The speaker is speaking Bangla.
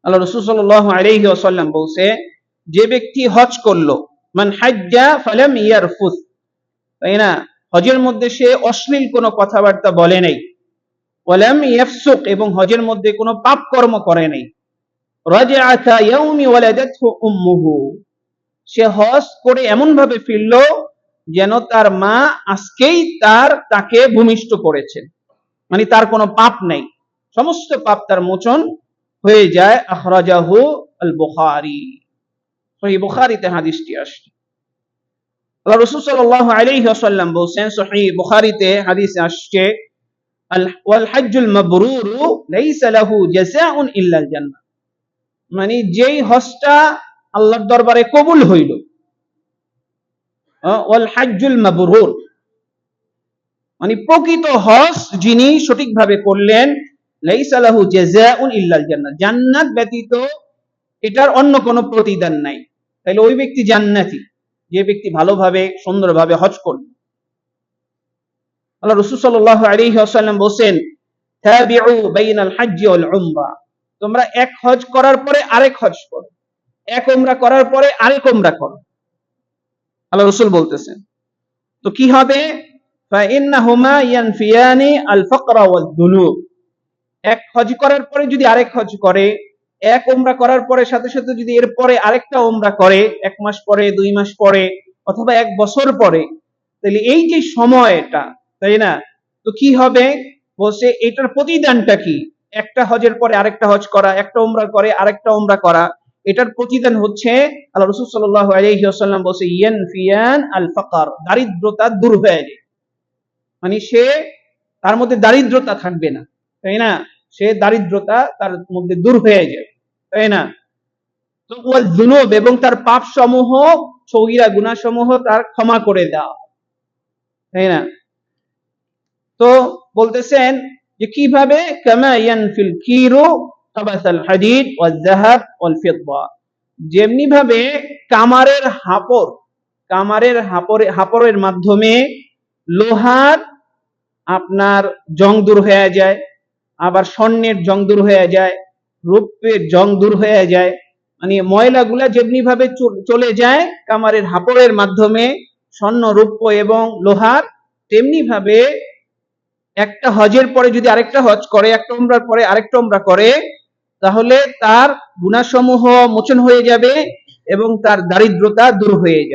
আল্লাহ রাসূল সাল্লাল্লাহু আলাইহি ওয়াসাল্লাম বলছে, যে ব্যক্তি হজ করলো, মান হাজ্জা ফালাম ইয়ারফুস, তাই না, হজের মধ্যে সে অশ্লীল কোনো কথাবার্তা বলে নাই, ওয়ালাম ইয়াফসুক, এবং হজের মধ্যে কোনো পাপ কর্ম করে নাই, রাজআ কা ইয়াউমি ওয়ালাদাতহু উম্মুহু, সে হজ করে এমন ভাবে ফিরল যেন তার মা আজকেই তাকে ভূমিষ্ঠ করেছে, মানে তার কোনো পাপ নাই, সমস্ত পাপ তার মোচন হয়ে যায়। আখরাজাহু আল বুখারী, সহিহ বুখারীতে হাদিসটি আসছে। আল্লাহ রাসূল সাল্লাল্লাহু আলাইহি ওয়াসাল্লাম বলেন, সহিহ বুখারীতে হাদিসে আসছে, ওয়াল হজ্জুল মাবরুরু লাইসা লাহু জাযাউন ইল্লাল জান্নাহ, মানে যেই হজটা আল্লাহর দরবারে কবুল হইল, ওয়াল হজ্জুল মাবরুর, মানে প্রকৃত হজ যিনি সঠিকভাবে করলেন, লাইসা লাহু জাযাউন ইল্লাল জান্নাহ, জান্নাত ব্যতীত এটার অন্য কোনো প্রতিদান নাই, তাহলে ওই ব্যক্তি জান্নাতি, যে ব্যক্তি ভালোভাবে সুন্দরভাবে হজ করল। আল্লাহ রাসূল সাল্লাল্লাহু আলাইহি ওয়াসাল্লাম বলেন, তাবিউ বাইনাল হজ্জি ওয়াল উমরা, তোমরা এক হজ করার পরে আরেক হজ করো, এক উমরা করার পরে আরেক উমরা করো, আল্লাহ রাসূল বলতেছেন। তো কি হবে? ফাইন্নাহুমা ইয়ানফিয়ানি আল ফাকরা ওয়াদ দুনুব, এক হজ করার পরে যদি আরেক হজ করে, এক উমরা করার পরে সাথে সাথে যদি এরপরে আরেকটা উমরা করে, 1 মাস পরে, 2 মাস পরে, অথবা 1 বছর পরে, তাহলে এই যে সময়টা, তাই না, তো কি হবে? বলছে এটার প্রতিদানটা কি? একটা হজের পরে আরেকটা হজ করা, একটা উমরা করে আরেকটা উমরা করা, এটার প্রতিদান হচ্ছে, আল্লাহ রাসূল সাল্লাল্লাহু আলাইহি ওয়াসাল্লাম বলছে, ইয়ানফিয়ান আল ফাকর, দারিদ্রতা দূর হয়ে যায়, মানে সে, তার মধ্যে দারিদ্রতা থাকবে না, তাই না, সে দারিদ্রতা তার মধ্যে দূর হয়ে যায়, তাই না। তো ওয়াল যুনুব, এবং তার পাপ সমূহ, সগীরা গুনাহ সমূহ তার ক্ষমা করে দেওয়া, তাই না। তো বলতেছেন যে কিভাবে, কামা ইয়ানফিল কিরু খাবাসাল হাদিদ ওয়াল যাহাব ওয়াল ফিদ্দা, যেমনি ভাবে হাপরের মাধ্যমে লোহার আপনার জং দূর হয়ে যায়, আবার স্বর্ণের জং দূর হয়ে যায়, রৌপ্যের জং দূর হয়ে যায়, মানে ময়লাগুলা যেমনি ভাবে চলে যায় কামারের হাপড়ের মাধ্যমে, স্বর্ণ, রৌপ্য এবং লোহার, তেমনি ভাবে একটা হজের পরে যদি আরেকটা হজ করে, একটা উমরার পরে আরেকটা উমরা করে, তাহলে তার গুনাহসমূহ মোচন হয়ে যাবে এবং তার দারিদ্রতা দূর হয়ে যাবে।